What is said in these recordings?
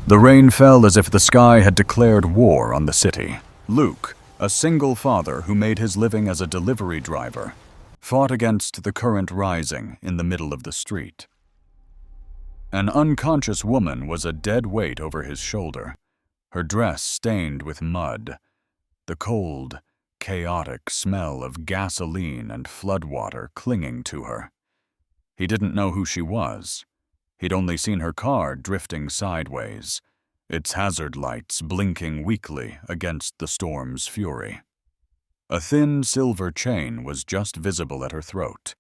The rain fell as if the sky had declared war on the city. Luke, a single father who made his living as a delivery driver, fought against the current rising in the middle of the street. An unconscious woman was a dead weight over his shoulder, her dress stained with mud, the cold, chaotic smell of gasoline and floodwater clinging to her. He didn't know who she was. He'd only seen her car drifting sideways, its hazard lights blinking weakly against the storm's fury. A thin silver chain was just visible at her throat,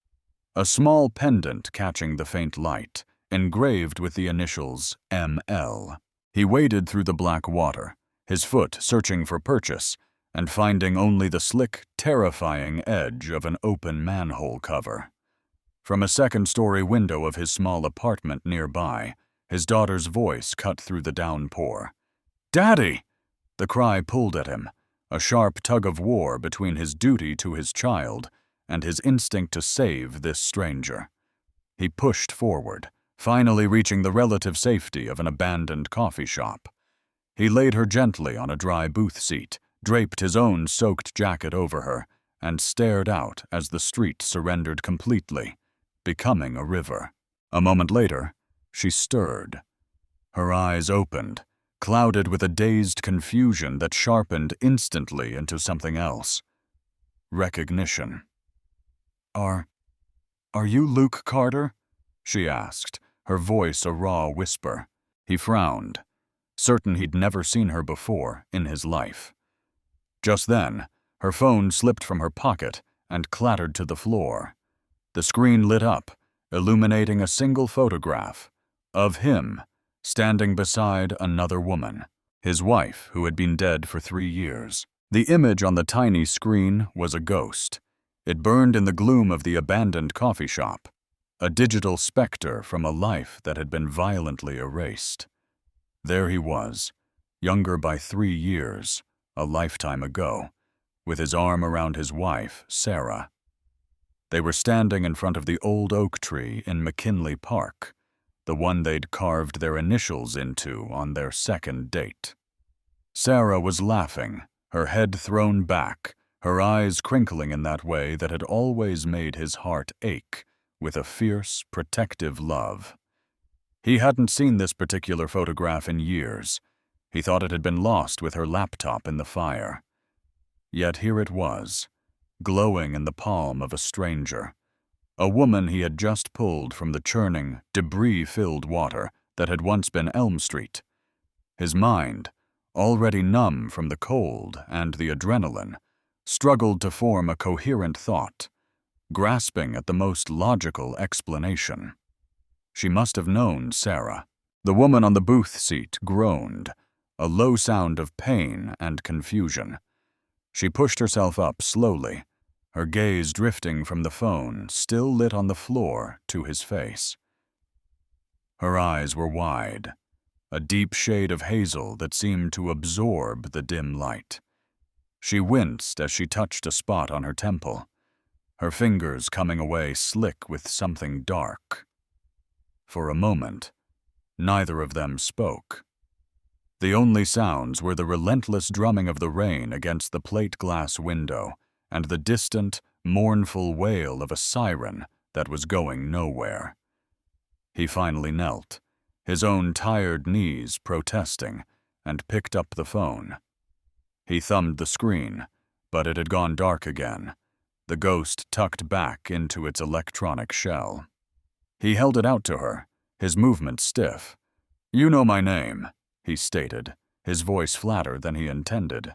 a small pendant catching the faint light, engraved with the initials ML. He waded through the black water, his foot searching for purchase, and finding only the slick, terrifying edge of an open manhole cover. From a second-story window of his small apartment nearby, his daughter's voice cut through the downpour. "Daddy!" The cry pulled at him, a sharp tug-of-war between his duty to his child and his instinct to save this stranger. He pushed forward, finally reaching the relative safety of an abandoned coffee shop. He laid her gently on a dry booth seat, draped his own soaked jacket over her, and stared out as the street surrendered completely, becoming a river. A moment later, she stirred. Her eyes opened, clouded with a dazed confusion that sharpened instantly into something else. Recognition. Are you Luke Carter?" she asked, her voice a raw whisper. He frowned, certain he'd never seen her before in his life. Just then, her phone slipped from her pocket and clattered to the floor. The screen lit up, illuminating a single photograph of him standing beside another woman, his wife who had been dead for 3 years. The image on the tiny screen was a ghost. It burned in the gloom of the abandoned coffee shop, a digital specter from a life that had been violently erased. There he was, younger by 3 years, a lifetime ago, with his arm around his wife, Sarah. They were standing in front of the old oak tree in McKinley Park, the one they'd carved their initials into on their second date. Sarah was laughing, her head thrown back, her eyes crinkling in that way that had always made his heart ache with a fierce, protective love. He hadn't seen this particular photograph in years. He thought it had been lost with her laptop in the fire. Yet here it was, glowing in the palm of a stranger, a woman he had just pulled from the churning, debris-filled water that had once been Elm Street. His mind, already numb from the cold and the adrenaline, struggled to form a coherent thought, grasping at the most logical explanation. She must have known Sarah. The woman on the booth seat groaned, a low sound of pain and confusion. She pushed herself up slowly, her gaze drifting from the phone, still lit on the floor, to his face. Her eyes were wide, a deep shade of hazel that seemed to absorb the dim light. She winced as she touched a spot on her temple, her fingers coming away slick with something dark. For a moment, neither of them spoke. The only sounds were the relentless drumming of the rain against the plate-glass window and the distant, mournful wail of a siren that was going nowhere. He finally knelt, his own tired knees protesting, and picked up the phone. He thumbed the screen, but it had gone dark again, the ghost tucked back into its electronic shell. He held it out to her, his movements stiff. "You know my name," he stated, his voice flatter than he intended.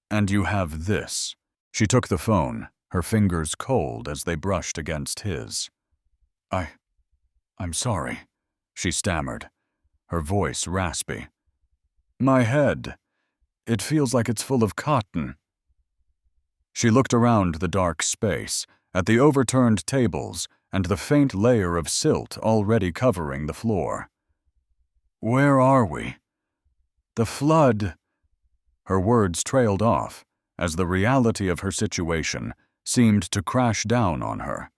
"And you have this." She took the phone, her fingers cold as they brushed against his. I'm sorry," she stammered, her voice raspy. "My head. It feels like it's full of cotton." She looked around the dark space, at the overturned tables and the faint layer of silt already covering the floor. "Where are we? The flood." Her words trailed off as the reality of her situation seemed to crash down on her.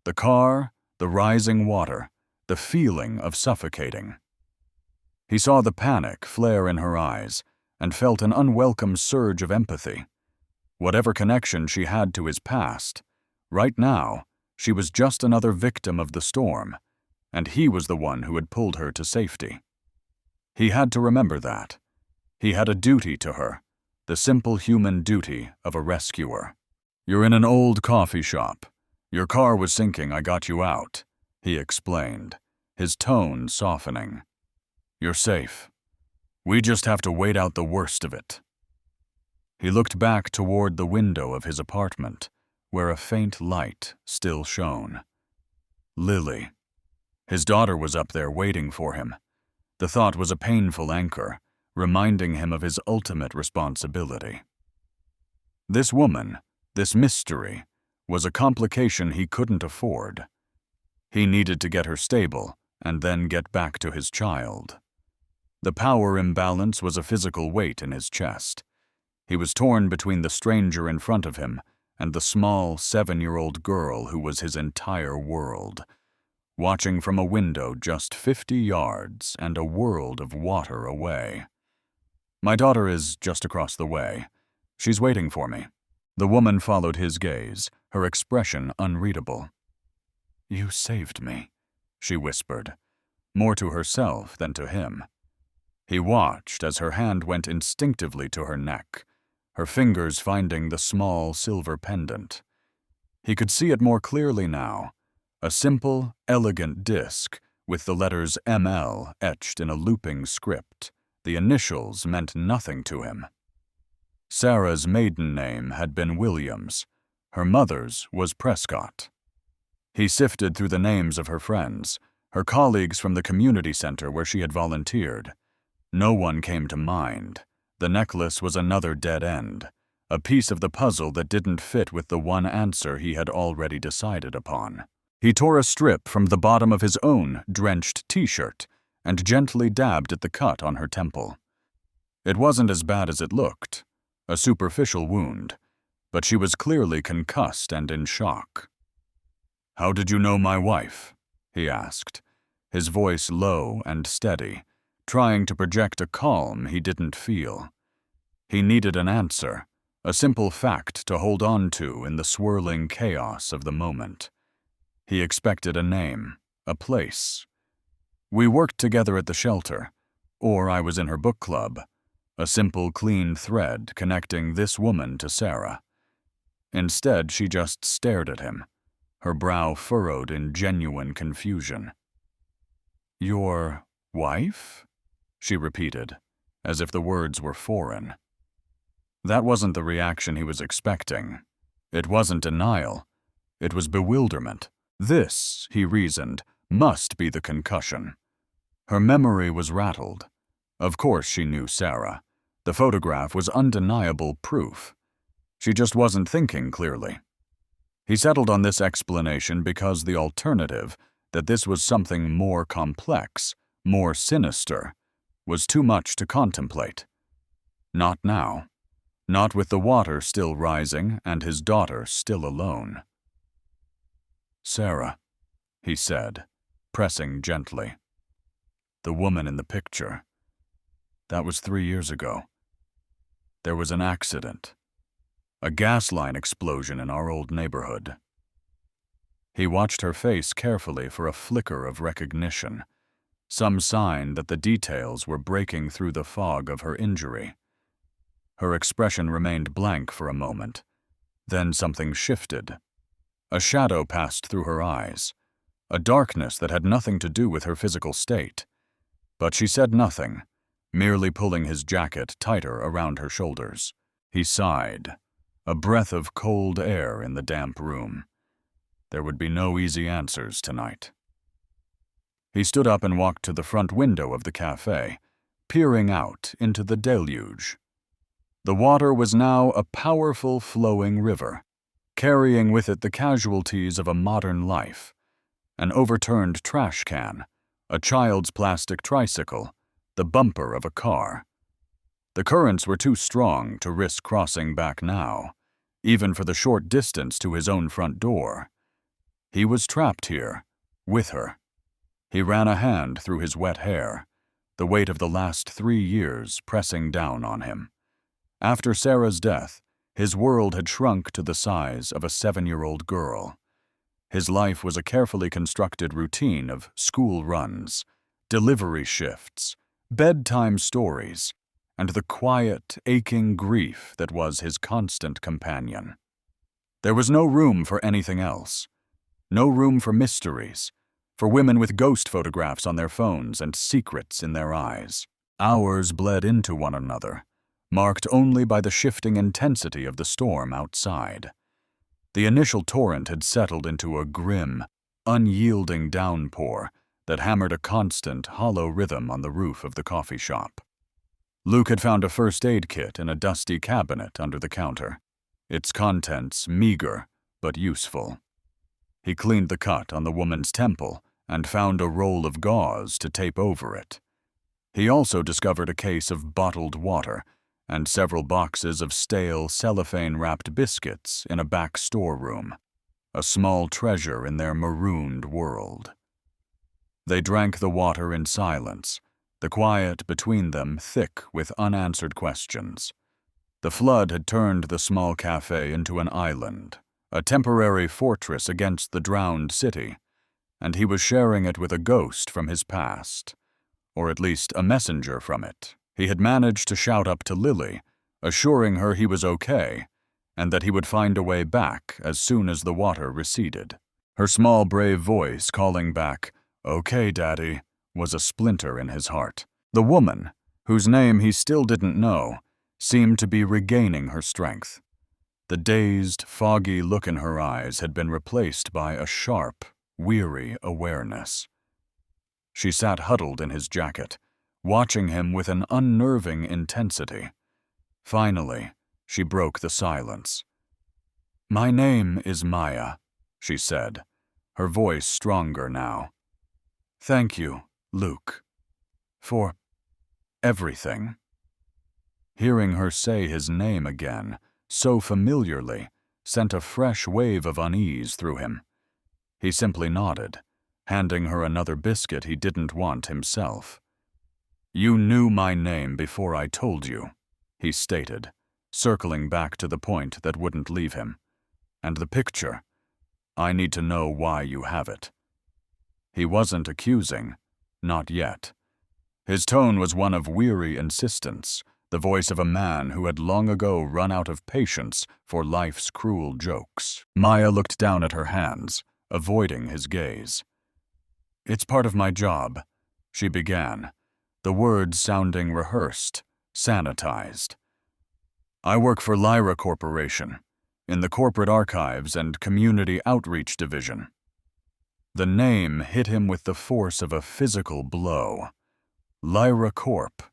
The car, the rising water, the feeling of suffocating. He saw the panic flare in her eyes and felt an unwelcome surge of empathy. Whatever connection she had to his past, right now, she was just another victim of the storm, and he was the one who had pulled her to safety. He had to remember that. He had a duty to her, the simple human duty of a rescuer. "You're in an old coffee shop. Your car was sinking, I got you out," he explained, his tone softening. "You're safe. We just have to wait out the worst of it." He looked back toward the window of his apartment, where a faint light still shone. Lily. His daughter was up there waiting for him. The thought was a painful anchor, reminding him of his ultimate responsibility. This woman, this mystery, was a complication he couldn't afford. He needed to get her stable and then get back to his child. The power imbalance was a physical weight in his chest. He was torn between the stranger in front of him and the small 7-year-old girl who was his entire world, watching from a window just 50 yards and a world of water away. "My daughter is just across the way. She's waiting for me." The woman followed his gaze, her expression unreadable. "You saved me," she whispered, more to herself than to him. He watched as her hand went instinctively to her neck, her fingers finding the small silver pendant. He could see it more clearly now, a simple, elegant disc with the letters ML etched in a looping script. The initials meant nothing to him. Sarah's maiden name had been Williams. Her mother's was Prescott. He sifted through the names of her friends, her colleagues from the community center where she had volunteered. No one came to mind. The necklace was another dead end, a piece of the puzzle that didn't fit with the one answer he had already decided upon. He tore a strip from the bottom of his own drenched t-shirt and gently dabbed at the cut on her temple. It wasn't as bad as it looked, a superficial wound, but she was clearly concussed and in shock. "How did you know my wife?" he asked, his voice low and steady, trying to project a calm he didn't feel. He needed an answer, a simple fact to hold on to in the swirling chaos of the moment. He expected a name, a place. "We worked together at the shelter, or I was in her book club, a simple, clean thread connecting this woman to Sarah." Instead, she just stared at him, her brow furrowed in genuine confusion. "Your wife?" she repeated, as if the words were foreign. That wasn't the reaction he was expecting. It wasn't denial. It was bewilderment. This, he reasoned, must be the concussion. Her memory was rattled. Of course she knew Sarah. The photograph was undeniable proof. She just wasn't thinking clearly. He settled on this explanation because the alternative, that this was something more complex, more sinister, was too much to contemplate. Not now. Not with the water still rising and his daughter still alone. "Sarah," he said, pressing gently. "The woman in the picture. That was 3 years ago. There was an accident. A gas line explosion in our old neighborhood." He watched her face carefully for a flicker of recognition, some sign that the details were breaking through the fog of her injury. Her expression remained blank for a moment. Then something shifted. A shadow passed through her eyes, a darkness that had nothing to do with her physical state. But she said nothing, merely pulling his jacket tighter around her shoulders. He sighed, a breath of cold air in the damp room. There would be no easy answers tonight. He stood up and walked to the front window of the cafe, peering out into the deluge. The water was now a powerful flowing river, carrying with it the casualties of a modern life: an overturned trash can, a child's plastic tricycle, the bumper of a car. The currents were too strong to risk crossing back now, even for the short distance to his own front door. He was trapped here, with her. He ran a hand through his wet hair, the weight of the last 3 years pressing down on him. After Sarah's death, his world had shrunk to the size of a 7-year-old girl. His life was a carefully constructed routine of school runs, delivery shifts, bedtime stories, and the quiet, aching grief that was his constant companion. There was no room for anything else. No room for mysteries, for women with ghost photographs on their phones and secrets in their eyes. Hours bled into one another, marked only by the shifting intensity of the storm outside. The initial torrent had settled into a grim, unyielding downpour that hammered a constant, hollow rhythm on the roof of the coffee shop. Luke had found a first aid kit in a dusty cabinet under the counter, its contents meager but useful. He cleaned the cut on the woman's temple and found a roll of gauze to tape over it. He also discovered a case of bottled water and several boxes of stale, cellophane-wrapped biscuits in a back storeroom, a small treasure in their marooned world. They drank the water in silence, the quiet between them thick with unanswered questions. The flood had turned the small cafe into an island, a temporary fortress against the drowned city, and he was sharing it with a ghost from his past, or at least a messenger from it. He had managed to shout up to Lily, assuring her he was okay, and that he would find a way back as soon as the water receded. Her small, brave voice calling back, "Okay, Daddy," was a splinter in his heart. The woman, whose name he still didn't know, seemed to be regaining her strength. The dazed, foggy look in her eyes had been replaced by a sharp, weary awareness. She sat huddled in his jacket, watching him with an unnerving intensity. Finally, she broke the silence. "My name is Maya," she said, her voice stronger now. "Thank you, Luke, for everything." Hearing her say his name again, so familiarly, sent a fresh wave of unease through him. He simply nodded, handing her another biscuit he didn't want himself. "You knew my name before I told you," he stated, circling back to the point that wouldn't leave him. "And the picture, I need to know why you have it." He wasn't accusing, not yet. His tone was one of weary insistence, the voice of a man who had long ago run out of patience for life's cruel jokes. Maya looked down at her hands, avoiding his gaze. "It's part of my job," she began, the words sounding rehearsed, sanitized. "I work for Lyra Corporation, in the Corporate Archives and Community Outreach Division." The name hit him with the force of a physical blow. Lyra Corp.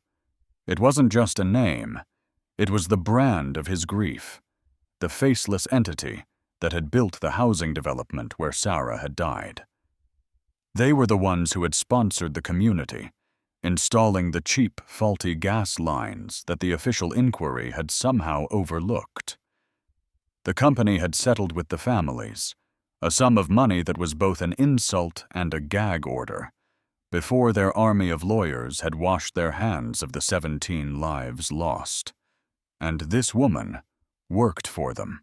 It wasn't just a name. It was the brand of his grief, the faceless entity that had built the housing development where Sarah had died. They were the ones who had sponsored the community, installing the cheap, faulty gas lines that the official inquiry had somehow overlooked. The company had settled with the families, a sum of money that was both an insult and a gag order, before their army of lawyers had washed their hands of the 17 lives lost. And this woman worked for them.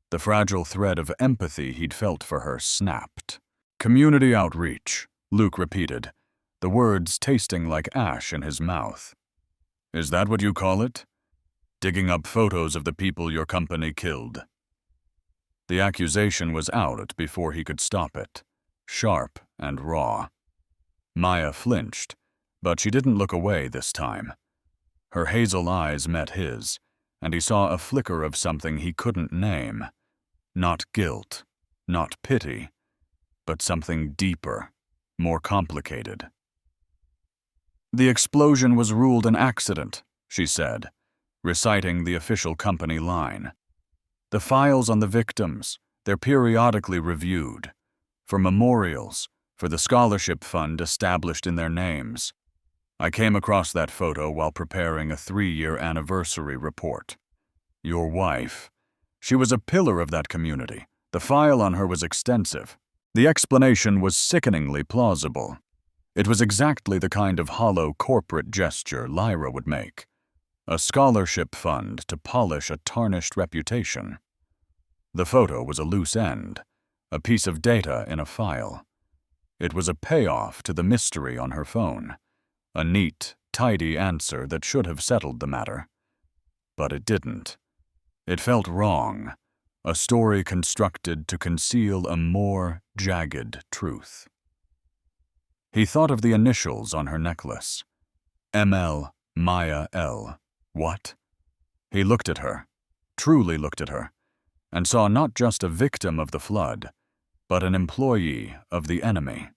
The fragile thread of empathy he'd felt for her snapped. "Community outreach," Luke repeated, the words tasting like ash in his mouth. "Is that what you call it? Digging up photos of the people your company killed?" The accusation was out before he could stop it, sharp and raw. Maya flinched, but she didn't look away this time. Her hazel eyes met his, and he saw a flicker of something he couldn't name. Not guilt, not pity, but something deeper, more complicated. "The explosion was ruled an accident," she said, reciting the official company line. "The files on the victims, they're periodically reviewed. For memorials, for the scholarship fund established in their names. I came across that photo while preparing a 3-year anniversary report. Your wife, she was a pillar of that community. The file on her was extensive. The explanation was sickeningly plausible. It was exactly the kind of hollow corporate gesture Lyra would make, a scholarship fund to polish a tarnished reputation. The photo was a loose end, a piece of data in a file. It was a payoff to the mystery on her phone, a neat, tidy answer that should have settled the matter. But it didn't. It felt wrong, a story constructed to conceal a more jagged truth. He thought of the initials on her necklace. ML, Maya L. What? He looked at her, truly looked at her, and saw not just a victim of the flood, but an employee of the enemy.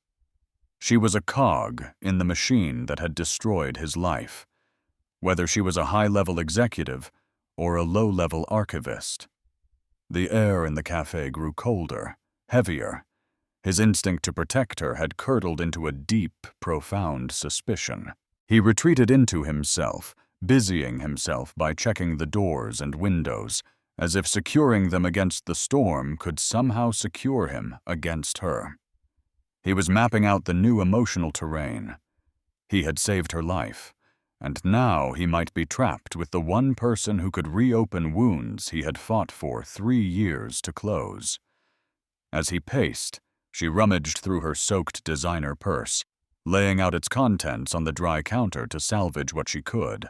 She was a cog in the machine that had destroyed his life, whether she was a high-level executive or a low-level archivist. The air in the cafe grew colder, heavier. His instinct to protect her had curdled into a deep, profound suspicion. He retreated into himself, busying himself by checking the doors and windows, as if securing them against the storm could somehow secure him against her. He was mapping out the new emotional terrain. He had saved her life, and now he might be trapped with the one person who could reopen wounds he had fought for 3 years to close. As he paced, she rummaged through her soaked designer purse, laying out its contents on the dry counter to salvage what she could.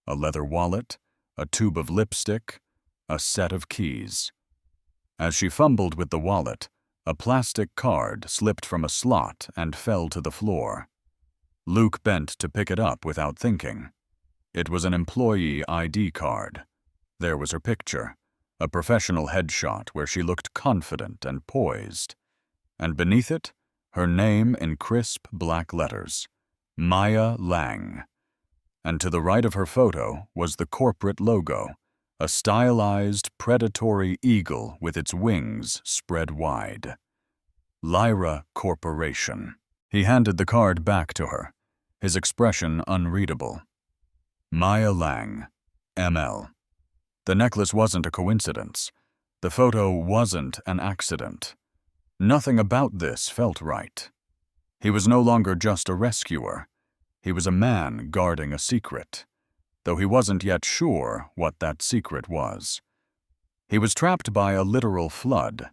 A leather wallet, a tube of lipstick, a set of keys. As she fumbled with the wallet, a plastic card slipped from a slot and fell to the floor. Luke bent to pick it up without thinking. It was an employee ID card. There was her picture, a professional headshot where she looked confident and poised. And beneath it, her name in crisp black letters, Maya Lang. And to the right of her photo was the corporate logo, a stylized, predatory eagle with its wings spread wide. Lyra Corporation. He handed the card back to her, his expression unreadable. Maya Lang, ML. The necklace wasn't a coincidence. The photo wasn't an accident. Nothing about this felt right. He was no longer just a rescuer. He was a man guarding a secret, though he wasn't yet sure what that secret was. He was trapped by a literal flood,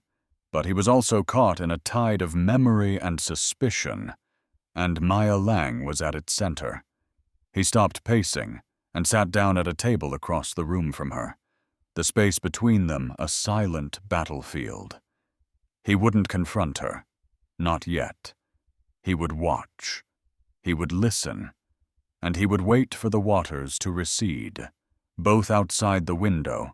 but he was also caught in a tide of memory and suspicion, and Maya Lang was at its center. He stopped pacing and sat down at a table across the room from her, the space between them a silent battlefield. He wouldn't confront her, not yet. He would watch. He would listen. And he would wait for the waters to recede, both outside the window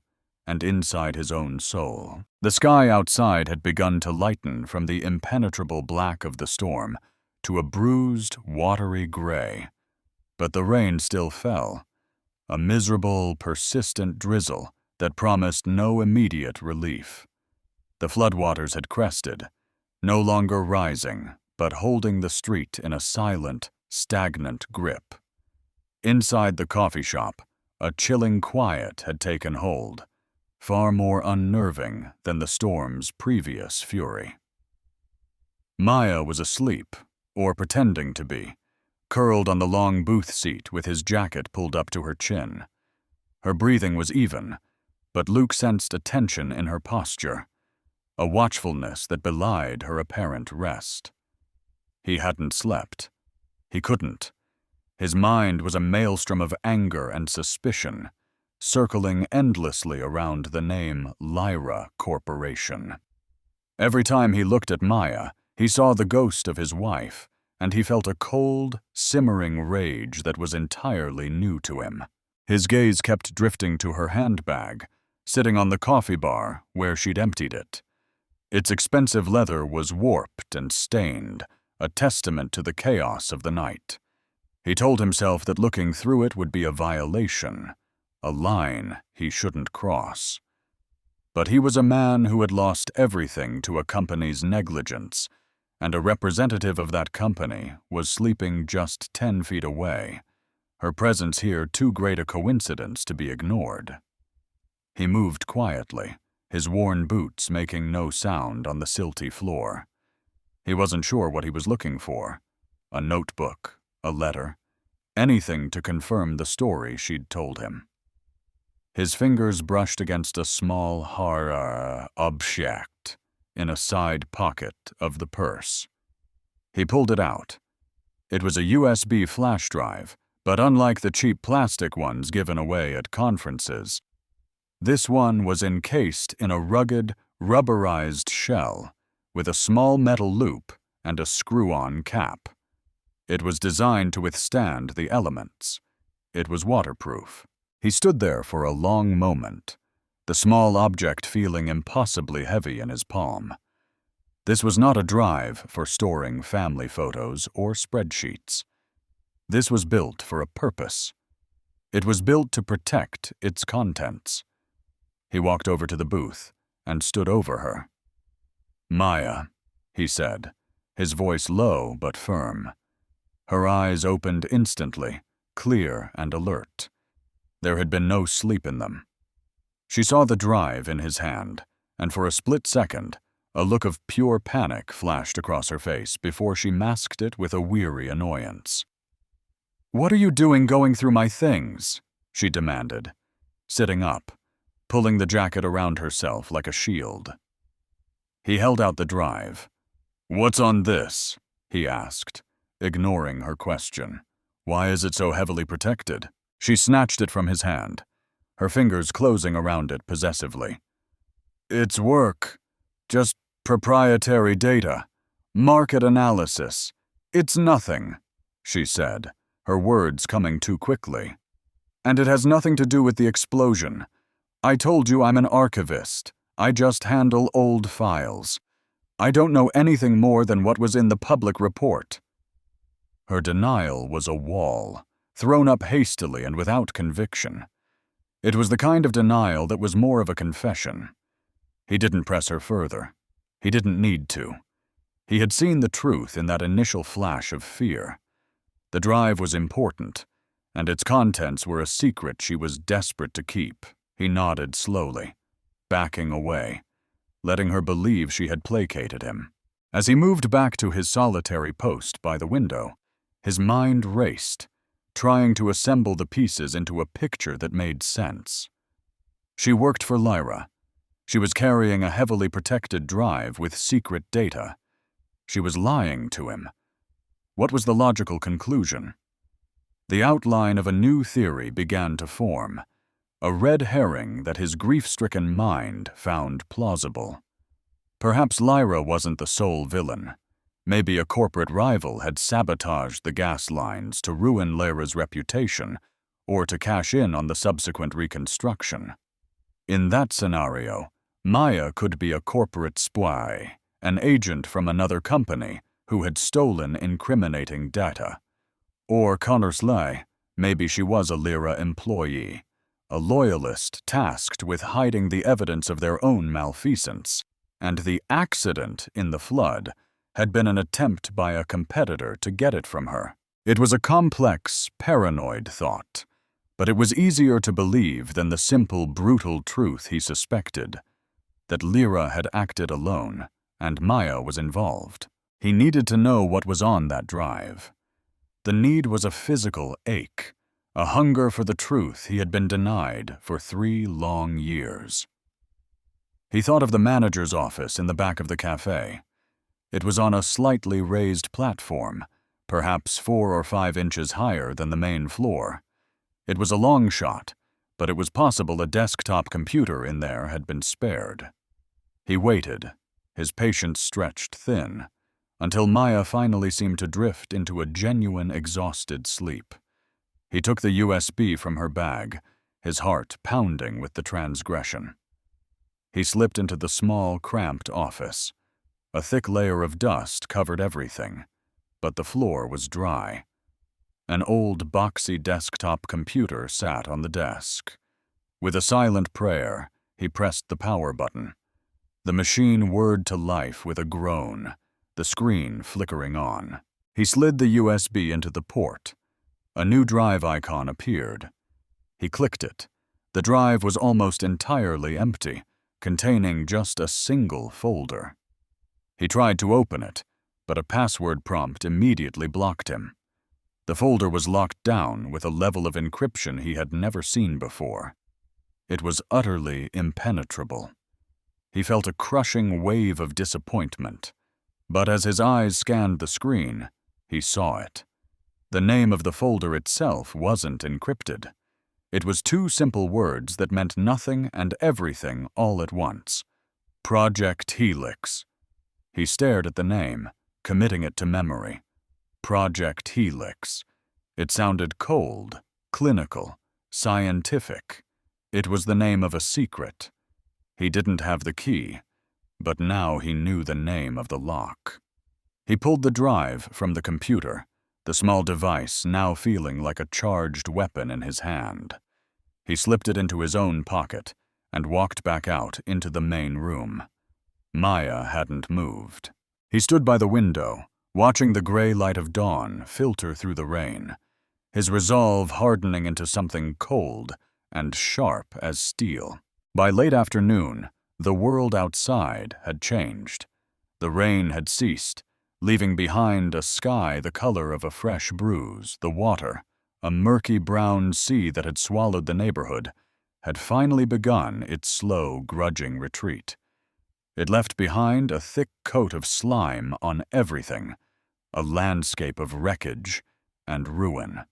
and inside his own soul. The sky outside had begun to lighten from the impenetrable black of the storm to a bruised, watery gray. But the rain still fell, a miserable, persistent drizzle that promised no immediate relief. The floodwaters had crested, no longer rising, but holding the street in a silent, stagnant grip. Inside the coffee shop, a chilling quiet had taken hold, far more unnerving than the storm's previous fury. Maya was asleep, or pretending to be, curled on the long booth seat with his jacket pulled up to her chin. Her breathing was even, but Luke sensed a tension in her posture, a watchfulness that belied her apparent rest. He hadn't slept. He couldn't. His mind was a maelstrom of anger and suspicion, circling endlessly around the name Lyra Corporation. Every time he looked at Maya, he saw the ghost of his wife, and he felt a cold, simmering rage that was entirely new to him. His gaze kept drifting to her handbag, sitting on the coffee bar where she'd emptied it. Its expensive leather was warped and stained, a testament to the chaos of the night. He told himself that looking through it would be a violation, a line he shouldn't cross. But he was a man who had lost everything to a company's negligence, and a representative of that company was sleeping just 10 feet away, her presence here too great a coincidence to be ignored. He moved quietly, his worn boots making no sound on the silty floor. He wasn't sure what he was looking for, A notebook, a letter, anything to confirm the story she'd told him. His fingers brushed against a small object in a side pocket of the purse. He pulled it out. It was a USB flash drive, but unlike the cheap plastic ones given away at conferences, this one was encased in a rugged, rubberized shell with a small metal loop and a screw-on cap. It was designed to withstand the elements. It was waterproof. He stood there for a long moment, the small object feeling impossibly heavy in his palm. This was not a drive for storing family photos or spreadsheets. This was built for a purpose. It was built to protect its contents. He walked over to the booth and stood over her. "Maya," he said, his voice low but firm. Her eyes opened instantly, clear and alert. There had been no sleep in them. She saw the drive in his hand, and for a split second, a look of pure panic flashed across her face before she masked it with a weary annoyance. "What are you doing going through my things?" she demanded, sitting up, pulling the jacket around herself like a shield. He held out the drive. "What's on this?" he asked, ignoring her question. "Why is it so heavily protected?" She snatched it from his hand, her fingers closing around it possessively. "It's work. Just proprietary data. Market analysis. It's nothing," she said, her words coming too quickly. "And it has nothing to do with the explosion. I told you I'm an archivist. I just handle old files. I don't know anything more than what was in the public report." Her denial was a wall, thrown up hastily and without conviction. It was the kind of denial that was more of a confession. He didn't press her further. He didn't need to. He had seen the truth in that initial flash of fear. The drive was important, and its contents were a secret she was desperate to keep. He nodded slowly, backing away, letting her believe she had placated him. As he moved back to his solitary post by the window, his mind raced, trying to assemble the pieces into a picture that made sense. She worked for Lyra. She was carrying a heavily protected drive with secret data. She was lying to him. What was the logical conclusion? The outline of a new theory began to form, a red herring that his grief-stricken mind found plausible. Perhaps Lyra wasn't the sole villain. Maybe a corporate rival had sabotaged the gas lines to ruin Lyra's reputation or to cash in on the subsequent reconstruction. In that scenario, Maya could be a corporate spy, an agent from another company who had stolen incriminating data. Or conversely, maybe she was a Lyra employee, a loyalist tasked with hiding the evidence of their own malfeasance, and the accident in the flood had been an attempt by a competitor to get it from her. It was a complex, paranoid thought, but it was easier to believe than the simple, brutal truth he suspected, that Lyra had acted alone, and Maya was involved. He needed to know what was on that drive. The need was a physical ache, a hunger for the truth he had been denied for 3 long years. He thought of the manager's office in the back of the cafe. It was on a slightly raised platform, perhaps 4 or 5 inches higher than the main floor. It was a long shot, but it was possible a desktop computer in there had been spared. He waited, his patience stretched thin, until Maya finally seemed to drift into a genuine exhausted sleep. He took the USB from her bag, his heart pounding with the transgression. He slipped into the small, cramped office. A thick layer of dust covered everything, but the floor was dry. An old, boxy desktop computer sat on the desk. With a silent prayer, he pressed the power button. The machine whirred to life with a groan, the screen flickering on. He slid the USB into the port. A new drive icon appeared. He clicked it. The drive was almost entirely empty, containing just a single folder. He tried to open it, but a password prompt immediately blocked him. The folder was locked down with a level of encryption he had never seen before. It was utterly impenetrable. He felt a crushing wave of disappointment, but as his eyes scanned the screen, he saw it. The name of the folder itself wasn't encrypted. It was two simple words that meant nothing and everything all at once. Project Helix. He stared at the name, committing it to memory. Project Helix. It sounded cold, clinical, scientific. It was the name of a secret. He didn't have the key, but now he knew the name of the lock. He pulled the drive from the computer, the small device now feeling like a charged weapon in his hand. He slipped it into his own pocket and walked back out into the main room. Maya hadn't moved. He stood by the window, watching the gray light of dawn filter through the rain, his resolve hardening into something cold and sharp as steel. By late afternoon, the world outside had changed. The rain had ceased, leaving behind a sky the color of a fresh bruise. The water, a murky brown sea that had swallowed the neighborhood, had finally begun its slow, grudging retreat. It left behind a thick coat of slime on everything, a landscape of wreckage and ruin.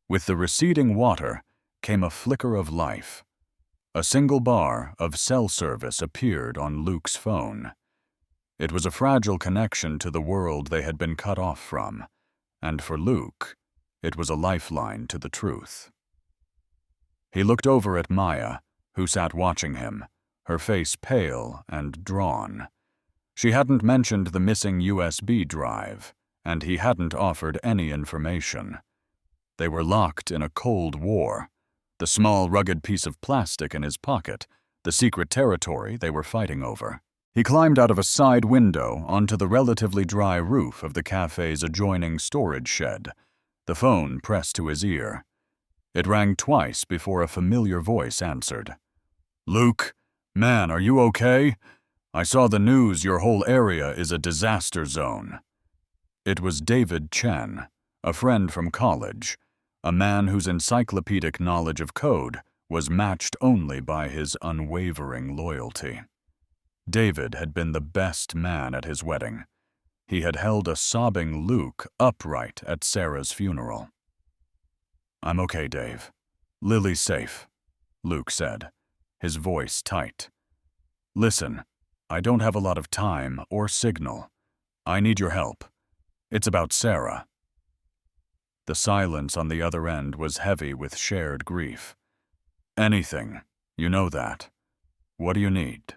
With the receding water came a flicker of life. A single bar of cell service appeared on Luke's phone. It was a fragile connection to the world they had been cut off from, and for Luke, it was a lifeline to the truth. He looked over at Maya, who sat watching him, her face pale and drawn. She hadn't mentioned the missing USB drive, and he hadn't offered any information. They were locked in a cold war. The small, rugged piece of plastic in his pocket, the secret territory they were fighting over. He climbed out of a side window onto the relatively dry roof of the cafe's adjoining storage shed, the phone pressed to his ear. It rang twice before a familiar voice answered. "Luke, man, are you okay? I saw the news your whole area is a disaster zone." It was David Chen, a friend from college, a man whose encyclopedic knowledge of code was matched only by his unwavering loyalty. David had been the best man at his wedding. He had held a sobbing Luke upright at Sarah's funeral. "I'm okay, Dave. Lily's safe," Luke said, his voice tight. "Listen, I don't have a lot of time or signal. I need your help. It's about Sarah." The silence on the other end was heavy with shared grief. "Anything. You know that. What do you need?"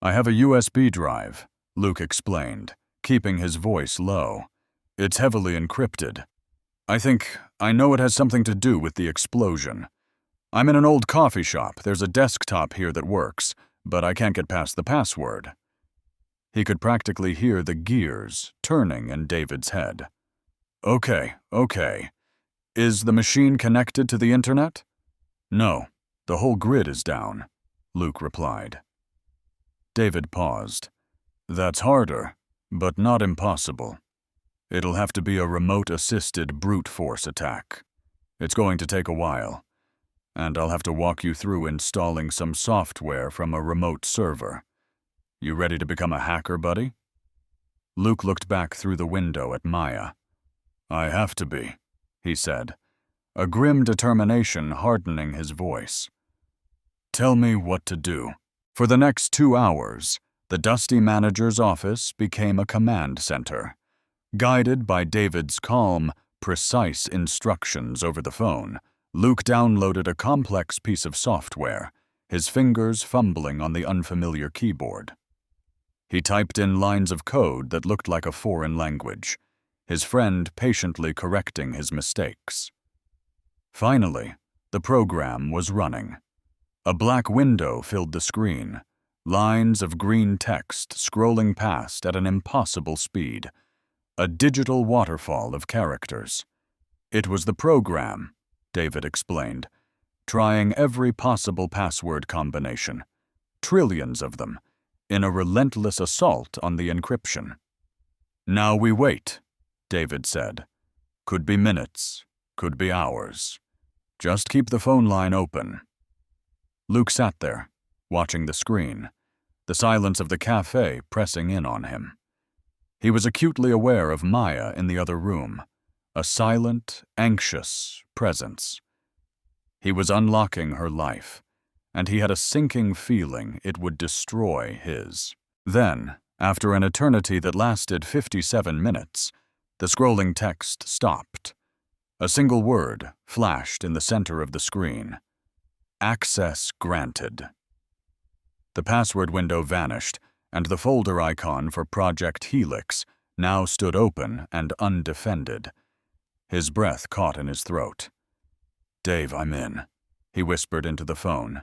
"I have a USB drive," Luke explained, keeping his voice low. "It's heavily encrypted. I know it has something to do with the explosion. I'm in an old coffee shop. There's a desktop here that works, but I can't get past the password." He could practically hear the gears turning in David's head. Okay. Is the machine connected to the internet?" "No, the whole grid is down," Luke replied. David paused. "That's harder, but not impossible. It'll have to be a remote-assisted brute force attack. It's going to take a while, and I'll have to walk you through installing some software from a remote server. You ready to become a hacker, buddy?" Luke looked back through the window at Maya. "I have to be," he said, a grim determination hardening his voice. "Tell me what to do." For the next 2 hours, the dusty manager's office became a command center. Guided by David's calm, precise instructions over the phone, Luke downloaded a complex piece of software, his fingers fumbling on the unfamiliar keyboard. He typed in lines of code that looked like a foreign language, his friend patiently correcting his mistakes. Finally, the program was running. A black window filled the screen, lines of green text scrolling past at an impossible speed, a digital waterfall of characters. It was the program, David explained, trying every possible password combination, trillions of them, in a relentless assault on the encryption. "Now we wait," David said. "Could be minutes, could be hours. Just keep the phone line open." Luke sat there, watching the screen, the silence of the cafe pressing in on him. He was acutely aware of Maya in the other room, a silent, anxious presence. He was unlocking her life, and he had a sinking feeling it would destroy his. Then, after an eternity that lasted 57 minutes, the scrolling text stopped. A single word flashed in the center of the screen. "Access granted." The password window vanished, and the folder icon for Project Helix now stood open and undefended. His breath caught in his throat. "Dave, I'm in," he whispered into the phone.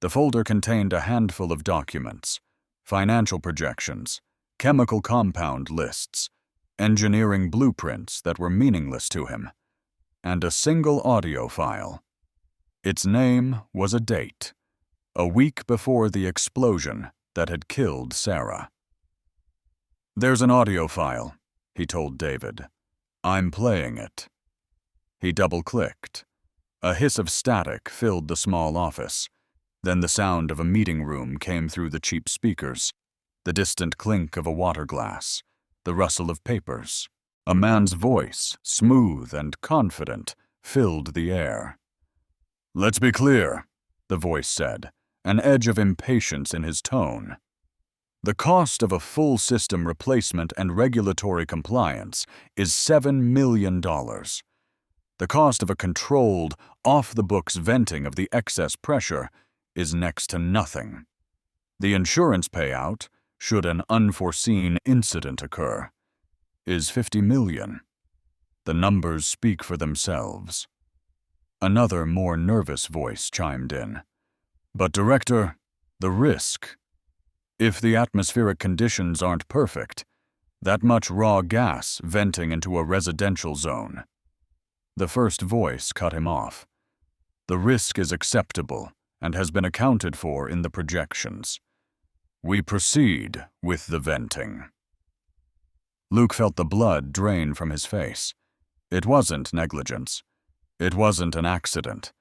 The folder contained a handful of documents, financial projections, chemical compound lists, engineering blueprints that were meaningless to him, and a single audio file. Its name was a date, a week before the explosion that had killed Sarah. "There's an audio file," he told David. "I'm playing it." He double-clicked. A hiss of static filled the small office. Then the sound of a meeting room came through the cheap speakers, the distant clink of a water glass, the rustle of papers. A man's voice, smooth and confident, filled the air. "Let's be clear," the voice said, an edge of impatience in his tone. "The cost of a full system replacement and regulatory compliance is $7 million. The cost of a controlled, off-the-books venting of the excess pressure is next to nothing. The insurance payout, should an unforeseen incident occur, is $50 million. The numbers speak for themselves." Another, more nervous voice chimed in. "But, Director, the risk. If the atmospheric conditions aren't perfect, that much raw gas venting into a residential zone." The first voice cut him off. "The risk is acceptable and has been accounted for in the projections. We proceed with the venting." Luke felt the blood drain from his face. It wasn't negligence. It wasn't an accident.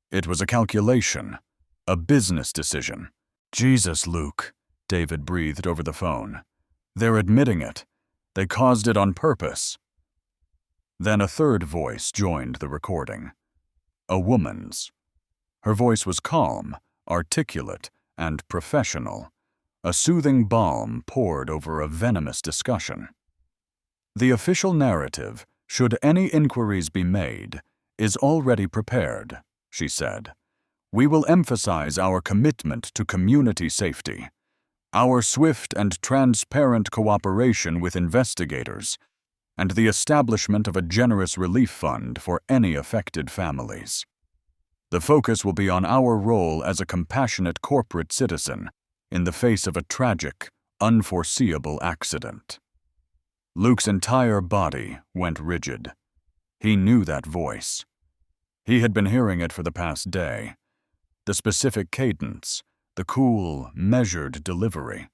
It was a calculation, a business decision. "Jesus, Luke," David breathed over the phone. "They're admitting it. They caused it on purpose." Then a third voice joined the recording. A woman's. Her voice was calm, articulate, and professional. A soothing balm poured over a venomous discussion. "The official narrative, should any inquiries be made, is already prepared," she said. "We will emphasize our commitment to community safety, our swift and transparent cooperation with investigators, and the establishment of a generous relief fund for any affected families. The focus will be on our role as a compassionate corporate citizen in the face of a tragic, unforeseeable accident." Luke's entire body went rigid. He knew that voice. He had been hearing it for the past day. The specific cadence, the cool, measured delivery.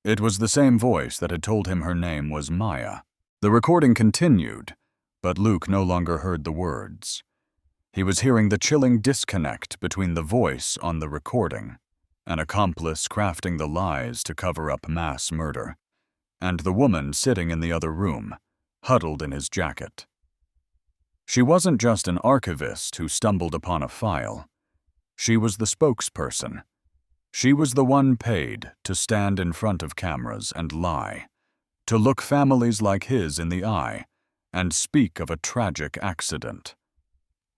It was the same voice that had told him her name was Maya. The recording continued, but Luke no longer heard the words. He was hearing the chilling disconnect between the voice on the recording, an accomplice crafting the lies to cover up mass murder, and the woman sitting in the other room, huddled in his jacket. She wasn't just an archivist who stumbled upon a file. She was the spokesperson. She was the one paid to stand in front of cameras and lie, to look families like his in the eye, and speak of a tragic accident.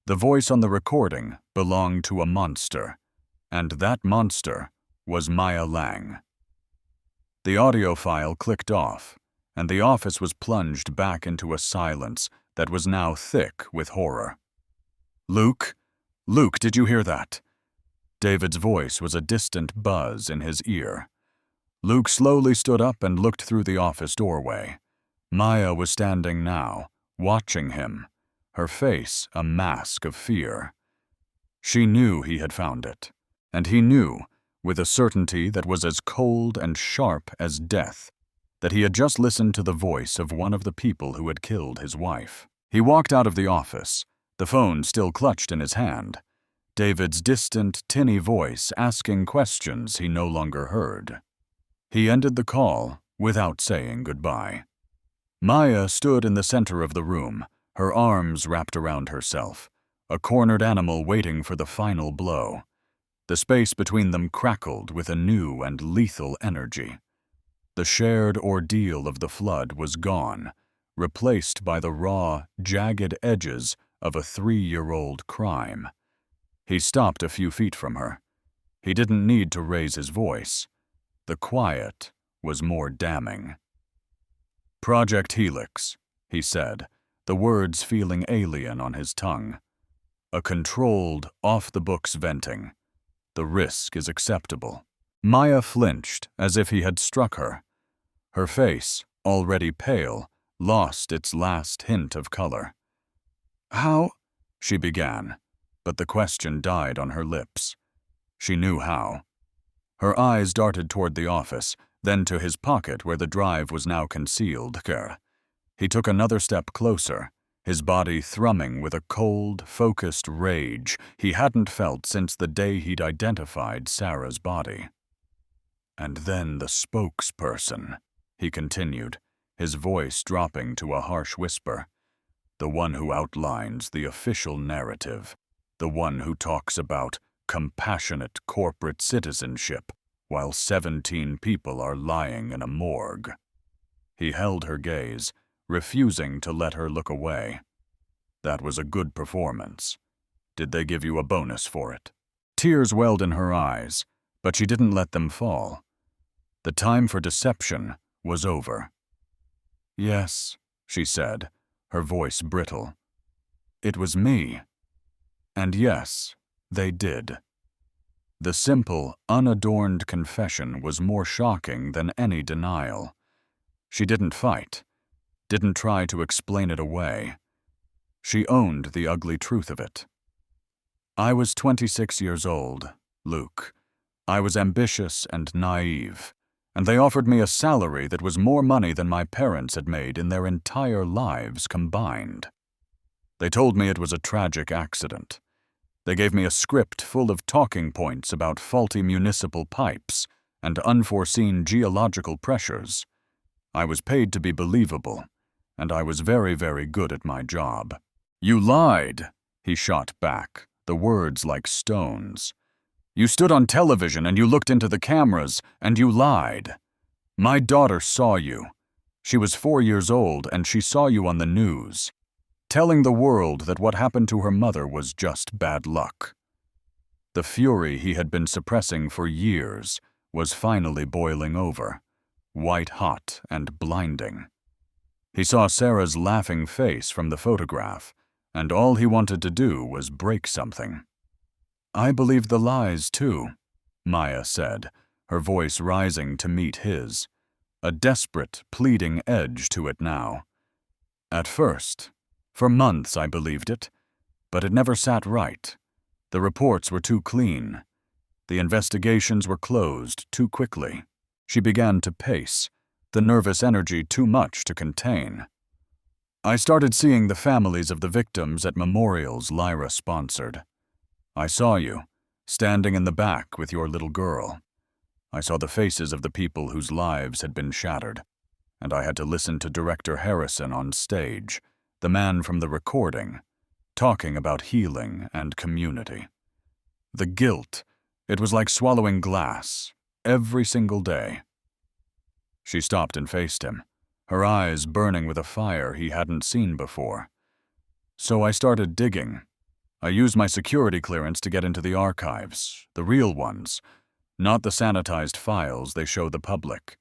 The voice on the recording belonged to a monster, and that monster was Maya Lang. The audio file clicked off, and the office was plunged back into a silence that was now thick with horror. "Luke? Luke, did you hear that?" David's voice was a distant buzz in his ear. Luke slowly stood up and looked through the office doorway. Maya was standing now, watching him, her face a mask of fear. She knew he had found it, and he knew, with a certainty that was as cold and sharp as death, that he had just listened to the voice of one of the people who had killed his wife. He walked out of the office, the phone still clutched in his hand, David's distant, tinny voice asking questions he no longer heard. He ended the call without saying goodbye. Maya stood in the center of the room, her arms wrapped around herself, a cornered animal waiting for the final blow. The space between them crackled with a new and lethal energy. The shared ordeal of the flood was gone, replaced by the raw, jagged edges of a 3-year-old crime. He stopped a few feet from her. He didn't need to raise his voice. The quiet was more damning. "Project Helix," he said, the words feeling alien on his tongue. "A controlled, off-the-books venting. The risk is acceptable." Maya flinched as if he had struck her. Her face, already pale, lost its last hint of color. "How?" she began, but the question died on her lips. She knew how. Her eyes darted toward the office, then to his pocket where the drive was now concealed. He took another step closer, his body thrumming with a cold, focused rage he hadn't felt since the day he'd identified Sarah's body. "And then the spokesperson," he continued, his voice dropping to a harsh whisper. "The one who outlines the official narrative, the one who talks about compassionate corporate citizenship while 17 people are lying in a morgue." He held her gaze, refusing to let her look away. "That was a good performance. Did they give you a bonus for it?" Tears welled in her eyes, but she didn't let them fall. The time for deception was over. "Yes," she said, her voice brittle. "It was me. And yes, they did." The simple, unadorned confession was more shocking than any denial. She didn't fight, didn't try to explain it away. She owned the ugly truth of it. "I was 26 years old, Luke. I was ambitious and naive, and they offered me a salary that was more money than my parents had made in their entire lives combined. They told me it was a tragic accident. They gave me a script full of talking points about faulty municipal pipes and unforeseen geological pressures. I was paid to be believable, and I was very, very good at my job." "You lied," he shot back, the words like stones. "You stood on television and you looked into the cameras and you lied. My daughter saw you. She was 4 years old and she saw you on the news, telling the world that what happened to her mother was just bad luck." The fury he had been suppressing for years was finally boiling over, white-hot and blinding. He saw Sarah's laughing face from the photograph, and all he wanted to do was break something. "I believed the lies, too," Maya said, her voice rising to meet his, a desperate, pleading edge to it now. "At first, for months I believed it, but it never sat right. The reports were too clean. The investigations were closed too quickly." She began to pace, the nervous energy too much to contain. "I started seeing the families of the victims at memorials Lyra sponsored. I saw you, standing in the back with your little girl. I saw the faces of the people whose lives had been shattered, and I had to listen to Director Harrison on stage, the man from the recording, talking about healing and community. The guilt, it was like swallowing glass, every single day." She stopped and faced him, her eyes burning with a fire he hadn't seen before. "So I started digging. I used my security clearance to get into the archives, the real ones, not the sanitized files they show the public.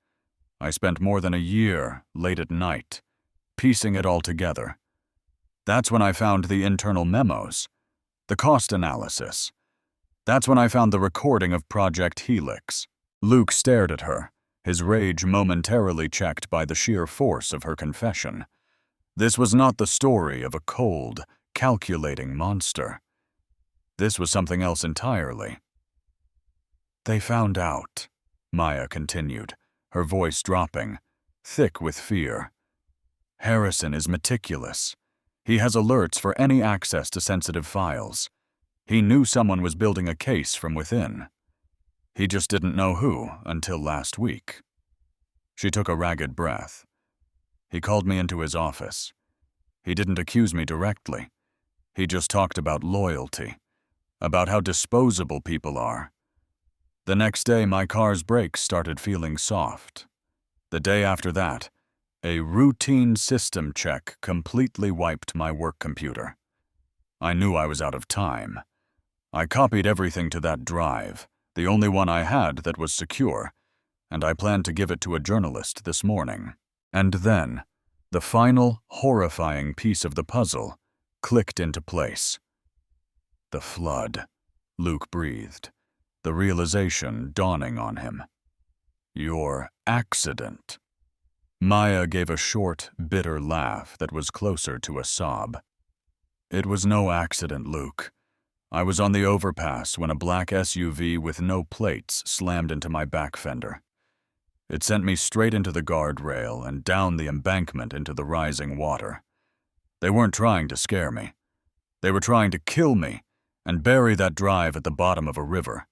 I spent more than a year, late at night, piecing it all together. That's when I found the internal memos, the cost analysis. That's when I found the recording of Project Helix." Luke stared at her, his rage momentarily checked by the sheer force of her confession. This was not the story of a cold, calculating monster. This was something else entirely. "They found out," Maya continued, her voice dropping, thick with fear. Harrison is meticulous. He has alerts for any access to sensitive files. He knew someone was building a case from within. He just didn't know who until last week. She took a ragged breath. He called me into his office. He didn't accuse me directly. He just talked about loyalty, about how disposable people are. The next day, my car's brakes started feeling soft. The day after that, a routine system check completely wiped my work computer. I knew I was out of time. I copied everything to that drive, the only one I had that was secure, and I planned to give it to a journalist this morning. And then, the final, horrifying piece of the puzzle clicked into place. The flood, Luke breathed, the realization dawning on him. Your accident. Maya gave a short, bitter laugh that was closer to a sob. It was no accident, Luke. I was on the overpass when a black SUV with no plates slammed into my back fender. It sent me straight into the guardrail and down the embankment into the rising water. They weren't trying to scare me. They were trying to kill me and bury that drive at the bottom of a river.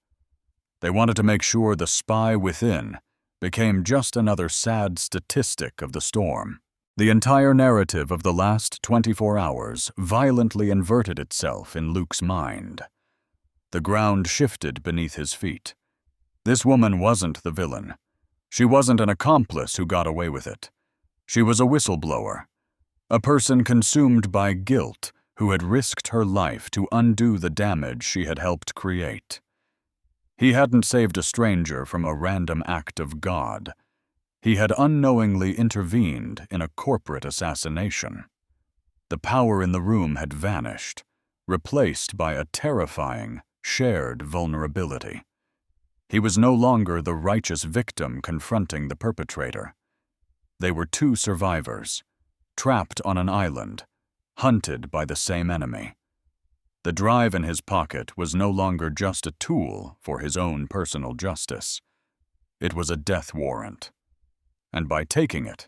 They wanted to make sure the spy within became just another sad statistic of the storm. The entire narrative of the last 24 hours violently inverted itself in Luke's mind. The ground shifted beneath his feet. This woman wasn't the villain. She wasn't an accomplice who got away with it. She was a whistleblower, a person consumed by guilt who had risked her life to undo the damage she had helped create. He hadn't saved a stranger from a random act of God. He had unknowingly intervened in a corporate assassination. The power in the room had vanished, replaced by a terrifying, shared vulnerability. He was no longer the righteous victim confronting the perpetrator. They were two survivors, trapped on an island, hunted by the same enemy. The drive in his pocket was no longer just a tool for his own personal justice. It was a death warrant. And by taking it,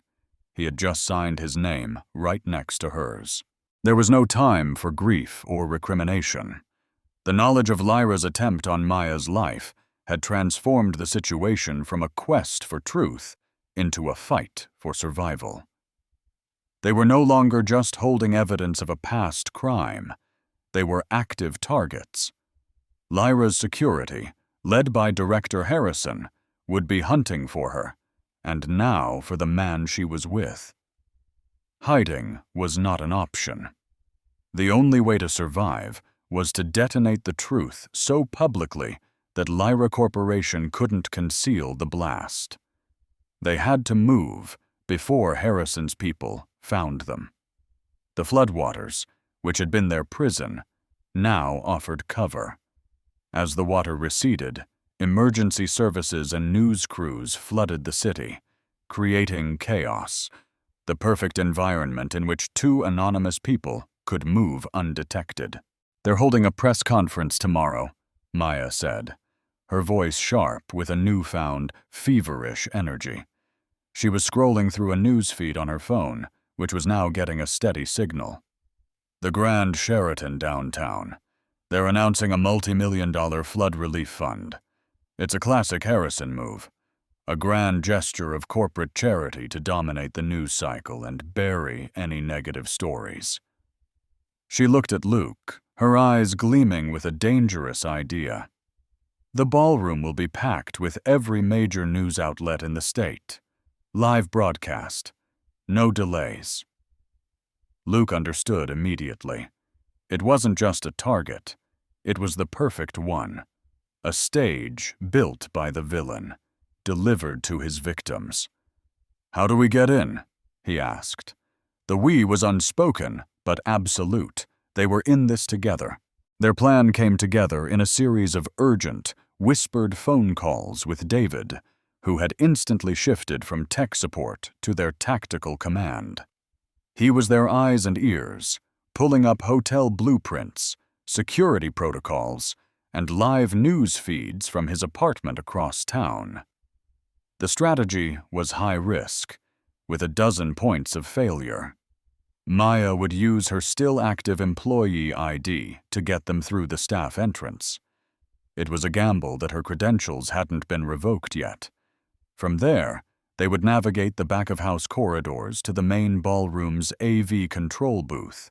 he had just signed his name right next to hers. There was no time for grief or recrimination. The knowledge of Lyra's attempt on Maya's life had transformed the situation from a quest for truth into a fight for survival. They were no longer just holding evidence of a past crime. They were active targets. Lyra's security, led by Director Harrison, would be hunting for her, and now for the man she was with. Hiding was not an option. The only way to survive was to detonate the truth so publicly that Lyra Corporation couldn't conceal the blast. They had to move before Harrison's people found them. The floodwaters, which had been their prison, now offered cover. As the water receded, emergency services and news crews flooded the city, creating chaos, the perfect environment in which two anonymous people could move undetected. "They're holding a press conference tomorrow," Maya said, her voice sharp with a newfound, feverish energy. She was scrolling through a news feed on her phone, which was now getting a steady signal. "The Grand Sheraton downtown. They're announcing a multi-million-dollar flood relief fund. It's a classic Harrison move, a grand gesture of corporate charity to dominate the news cycle and bury any negative stories." She looked at Luke, her eyes gleaming with a dangerous idea. "The ballroom will be packed with every major news outlet in the state. Live broadcast. No delays." Luke understood immediately. It wasn't just a target. It was the perfect one. A stage built by the villain, delivered to his victims. "How do we get in?" he asked. The "we" was unspoken, but absolute. They were in this together. Their plan came together in a series of urgent, whispered phone calls with David, who had instantly shifted from tech support to their tactical command. He was their eyes and ears, pulling up hotel blueprints, security protocols, and live news feeds from his apartment across town. The strategy was high risk, with a dozen points of failure. Maya would use her still-active employee ID to get them through the staff entrance. It was a gamble that her credentials hadn't been revoked yet. From there, they would navigate the back-of-house corridors to the main ballroom's AV control booth.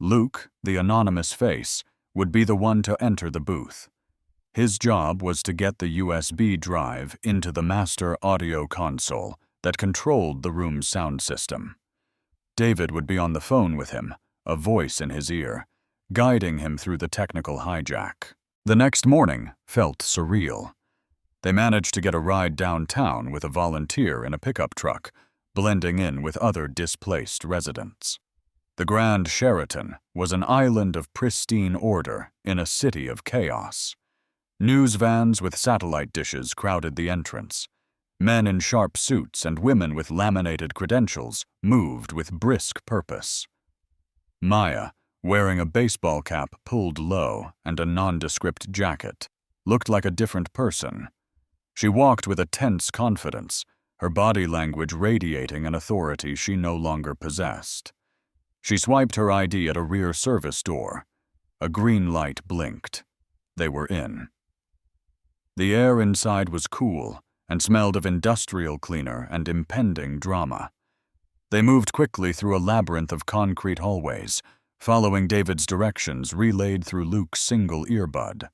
Luke, the anonymous face, would be the one to enter the booth. His job was to get the USB drive into the master audio console that controlled the room's sound system. David would be on the phone with him, a voice in his ear, guiding him through the technical hijack. The next morning felt surreal. They managed to get a ride downtown with a volunteer in a pickup truck, blending in with other displaced residents. The Grand Sheraton was an island of pristine order in a city of chaos. News vans with satellite dishes crowded the entrance. Men in sharp suits and women with laminated credentials moved with brisk purpose. Maya, wearing a baseball cap pulled low and a nondescript jacket, looked like a different person. She walked with a tense confidence, her body language radiating an authority she no longer possessed. She swiped her ID at a rear service door. A green light blinked. They were in. The air inside was cool and smelled of industrial cleaner and impending drama. They moved quickly through a labyrinth of concrete hallways, following David's directions relayed through Luke's single earbud.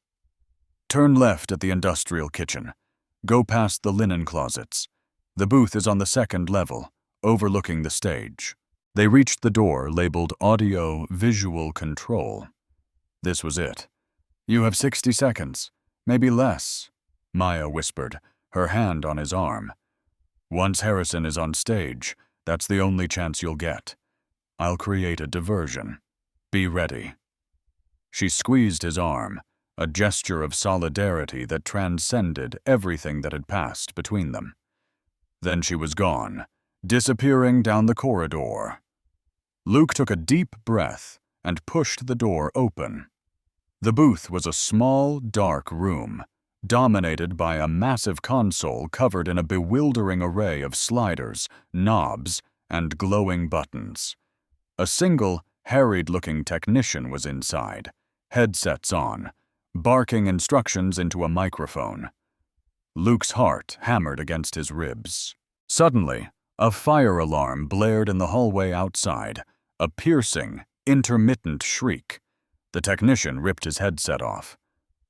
Turn left at the industrial kitchen. Go past the linen closets. The booth is on the second level, overlooking the stage. They reached the door labeled Audio Visual Control. This was it. You have 60 seconds, maybe less, Maya whispered, her hand on his arm. Once Harrison is on stage, that's the only chance you'll get. I'll create a diversion. Be ready. She squeezed his arm, a gesture of solidarity that transcended everything that had passed between them. Then she was gone, disappearing down the corridor. Luke took a deep breath and pushed the door open. The booth was a small, dark room, dominated by a massive console covered in a bewildering array of sliders, knobs, and glowing buttons. A single, harried-looking technician was inside, headsets on, barking instructions into a microphone. Luke's heart hammered against his ribs. Suddenly, a fire alarm blared in the hallway outside, a piercing, intermittent shriek. The technician ripped his headset off.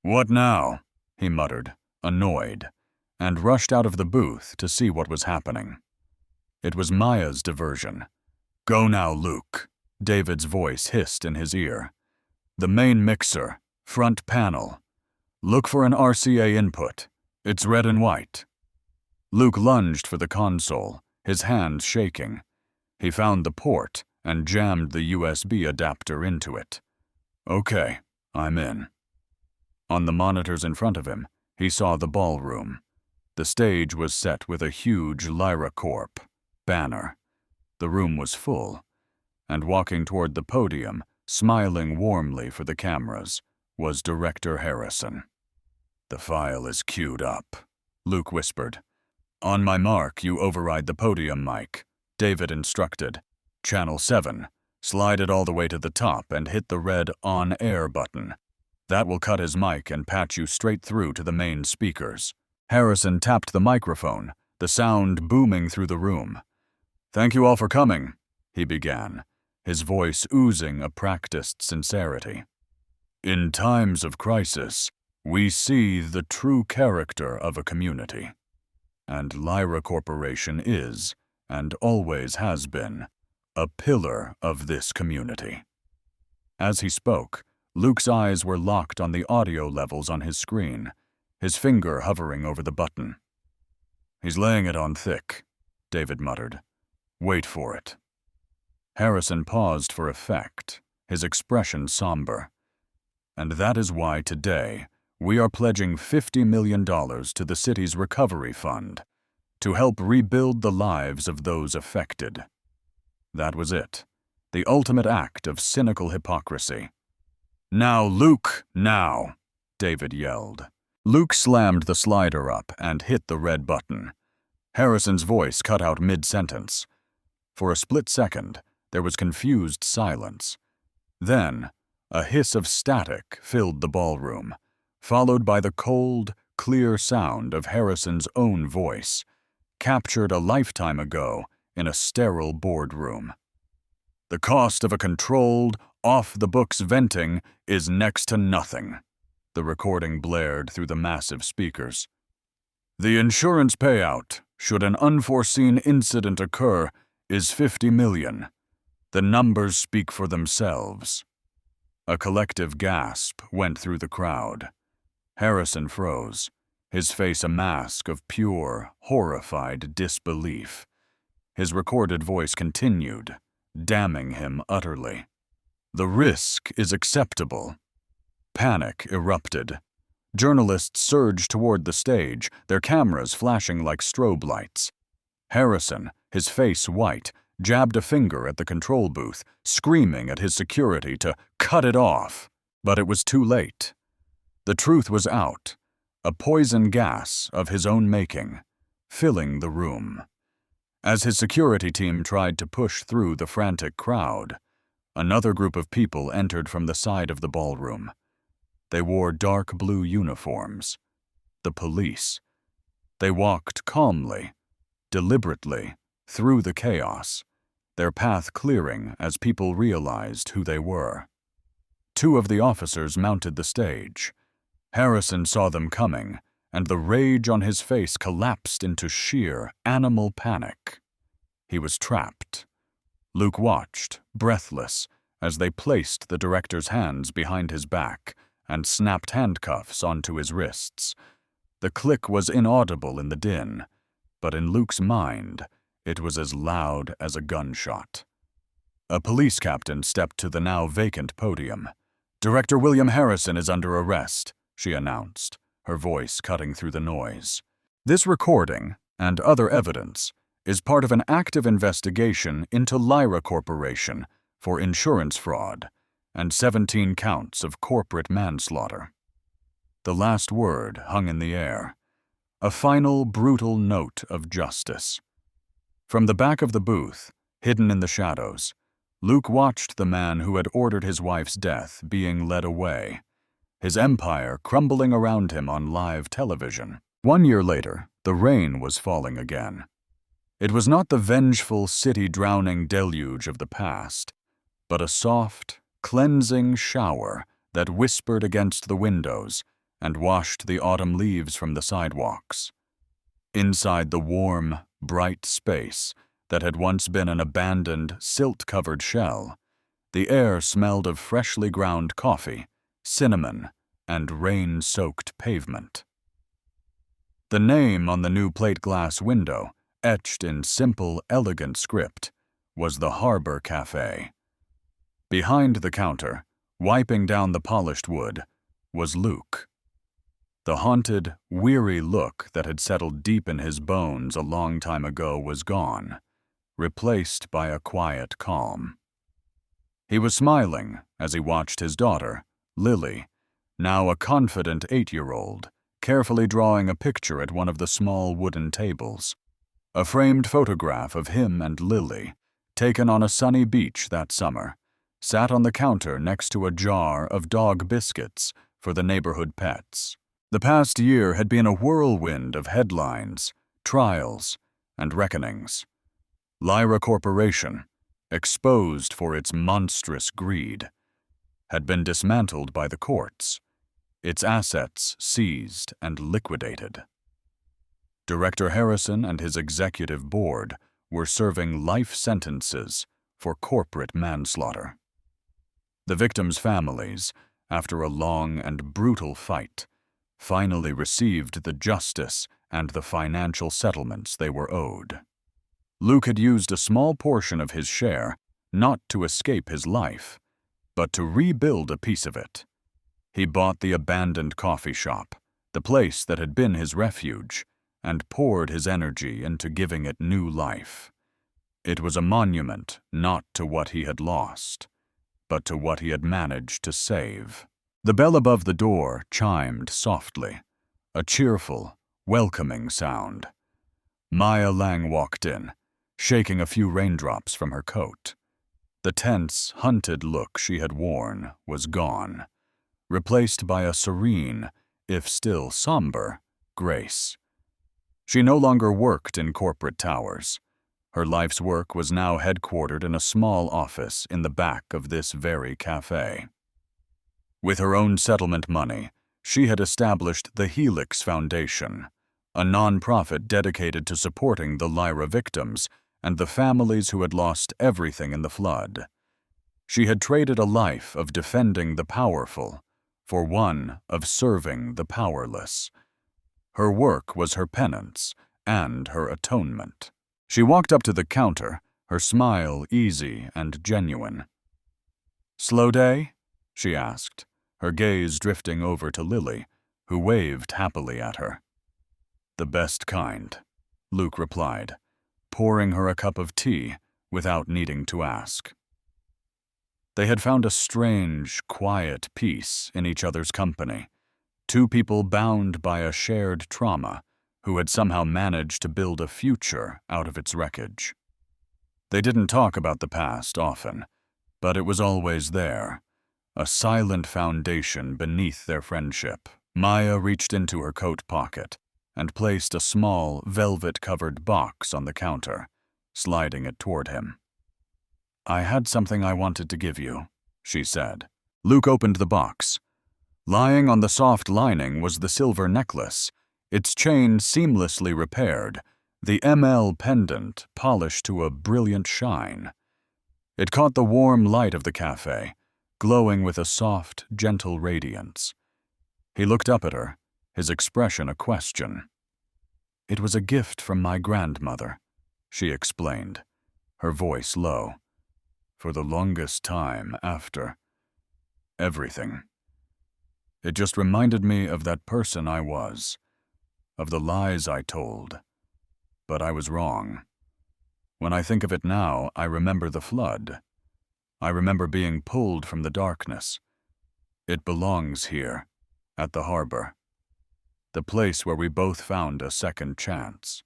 "What now?" he muttered, annoyed, and rushed out of the booth to see what was happening. It was Maya's diversion. "Go now, Luke," David's voice hissed in his ear. "The main mixer, front panel. Look for an RCA input. It's red and white." Luke lunged for the console, his hands shaking. He found the port and jammed the USB adapter into it. "Okay, I'm in." On the monitors in front of him, he saw the ballroom. The stage was set with a huge LyraCorp banner. The room was full, and walking toward the podium, smiling warmly for the cameras, was Director Harrison. "The file is queued up," Luke whispered. "On my mark, you override the podium mic," David instructed. "Channel 7. Slide it all the way to the top and hit the red On Air button. That will cut his mic and patch you straight through to the main speakers." Harrison tapped the microphone, the sound booming through the room. "Thank you all for coming," he began, his voice oozing a practiced sincerity. "In times of crisis, we see the true character of a community. And Lyra Corporation is, and always has been, a pillar of this community." As he spoke, Luke's eyes were locked on the audio levels on his screen, his finger hovering over the button. "He's laying it on thick," David muttered. "Wait for it." Harrison paused for effect, his expression somber. "And that is why today we are pledging $50 million to the city's recovery fund to help rebuild the lives of those affected." That was it, the ultimate act of cynical hypocrisy. "Now, Luke, now!" David yelled. Luke slammed the slider up and hit the red button. Harrison's voice cut out mid-sentence. For a split second, there was confused silence. Then, a hiss of static filled the ballroom, followed by the cold, clear sound of Harrison's own voice, captured a lifetime ago in a sterile boardroom. "The cost of a controlled, off-the-books venting is next to nothing," the recording blared through the massive speakers. "The insurance payout, should an unforeseen incident occur, is $50 million. The numbers speak for themselves." A collective gasp went through the crowd. Harrison froze, his face a mask of pure, horrified disbelief. His recorded voice continued, damning him utterly. "The risk is acceptable." Panic erupted. Journalists surged toward the stage, their cameras flashing like strobe lights. Harrison, his face white, jabbed a finger at the control booth, screaming at his security to cut it off. But it was too late. The truth was out, a poison gas of his own making, filling the room. As his security team tried to push through the frantic crowd, another group of people entered from the side of the ballroom. They wore dark blue uniforms. The police. They walked calmly, deliberately, through the chaos, their path clearing as people realized who they were. Two of the officers mounted the stage. Harrison saw them coming, and the rage on his face collapsed into sheer animal panic. He was trapped. Luke watched, breathless, as they placed the director's hands behind his back and snapped handcuffs onto his wrists. The click was inaudible in the din, but in Luke's mind, it was as loud as a gunshot. A police captain stepped to the now vacant podium. "Director William Harrison is under arrest," she announced, her voice cutting through the noise. "This recording, and other evidence, is part of an active investigation into Lyra Corporation for insurance fraud and 17 counts of corporate manslaughter." The last word hung in the air, a final brutal note of justice. From the back of the booth, hidden in the shadows, Luke watched the man who had ordered his wife's death being led away, his empire crumbling around him on live television. 1 year later, the rain was falling again. It was not the vengeful, city-drowning deluge of the past, but a soft, cleansing shower that whispered against the windows and washed the autumn leaves from the sidewalks. Inside the warm, bright space that had once been an abandoned, silt-covered shell, the air smelled of freshly ground coffee, cinnamon, and rain-soaked pavement. The name on the new plate glass window, etched in simple, elegant script, was the Harbor Cafe. Behind the counter, wiping down the polished wood, was Luke. The haunted, weary look that had settled deep in his bones a long time ago was gone, replaced by a quiet calm. He was smiling as he watched his daughter, Lily, now a confident 8-year-old, carefully drawing a picture at one of the small wooden tables. A framed photograph of him and Lily, taken on a sunny beach that summer, sat on the counter next to a jar of dog biscuits for the neighborhood pets. The past year had been a whirlwind of headlines, trials, and reckonings. Lyra Corporation, exposed for its monstrous greed, had been dismantled by the courts, its assets seized and liquidated. Director Harrison and his executive board were serving life sentences for corporate manslaughter. The victims' families, after a long and brutal fight, finally received the justice and the financial settlements they were owed. Luke had used a small portion of his share not to escape his life, but to rebuild a piece of it. He bought the abandoned coffee shop, the place that had been his refuge, and poured his energy into giving it new life. It was a monument not to what he had lost, but to what he had managed to save. The bell above the door chimed softly, a cheerful, welcoming sound. Maya Lang walked in, shaking a few raindrops from her coat. The tense, hunted look she had worn was gone, replaced by a serene, if still somber, grace. She no longer worked in corporate towers. Her life's work was now headquartered in a small office in the back of this very cafe. With her own settlement money, she had established the Helix Foundation, a non-profit dedicated to supporting the Lyra victims and the families who had lost everything in the flood. She had traded a life of defending the powerful for one of serving the powerless. Her work was her penance and her atonement. She walked up to the counter, her smile easy and genuine. "Slow day?" she asked, her gaze drifting over to Lily, who waved happily at her. "The best kind," Luke replied, pouring her a cup of tea without needing to ask. They had found a strange, quiet peace in each other's company, two people bound by a shared trauma who had somehow managed to build a future out of its wreckage. They didn't talk about the past often, but it was always there, a silent foundation beneath their friendship. Maya reached into her coat pocket and placed a small, velvet-covered box on the counter, sliding it toward him. "I had something I wanted to give you," she said. Luke opened the box. Lying on the soft lining was the silver necklace, its chain seamlessly repaired, the ML pendant polished to a brilliant shine. It caught the warm light of the cafe, glowing with a soft, gentle radiance. He looked up at her, his expression a question. "It was a gift from my grandmother," she explained, her voice low. "For the longest time after everything. It just reminded me of that person I was, of the lies I told. But I was wrong. When I think of it now, I remember the flood. I remember being pulled from the darkness. It belongs here, at the harbor. The place where we both found a second chance."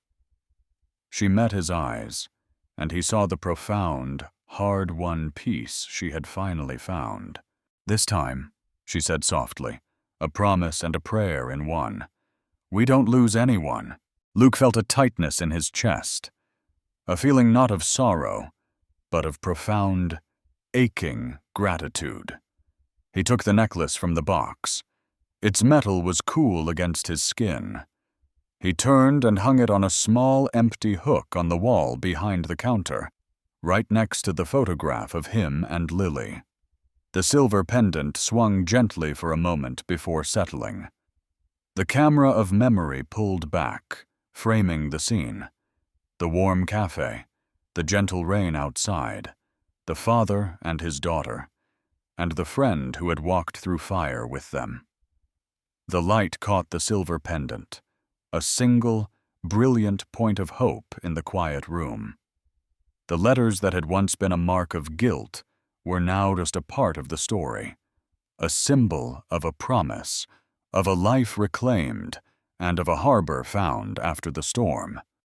She met his eyes, and he saw the profound, hard-won peace she had finally found. "This time," she said softly, a promise and a prayer in one. "We don't lose anyone." Luke felt a tightness in his chest, a feeling not of sorrow, but of profound, aching gratitude. He took the necklace from the box. Its metal was cool against his skin. He turned and hung it on a small, empty hook on the wall behind the counter, right next to the photograph of him and Lily. The silver pendant swung gently for a moment before settling. The camera of memory pulled back, framing the scene. The warm cafe, the gentle rain outside, the father and his daughter, and the friend who had walked through fire with them. The light caught the silver pendant, a single, brilliant point of hope in the quiet room. The letters that had once been a mark of guilt were now just a part of the story, a symbol of a promise, of a life reclaimed, and of a harbor found after the storm.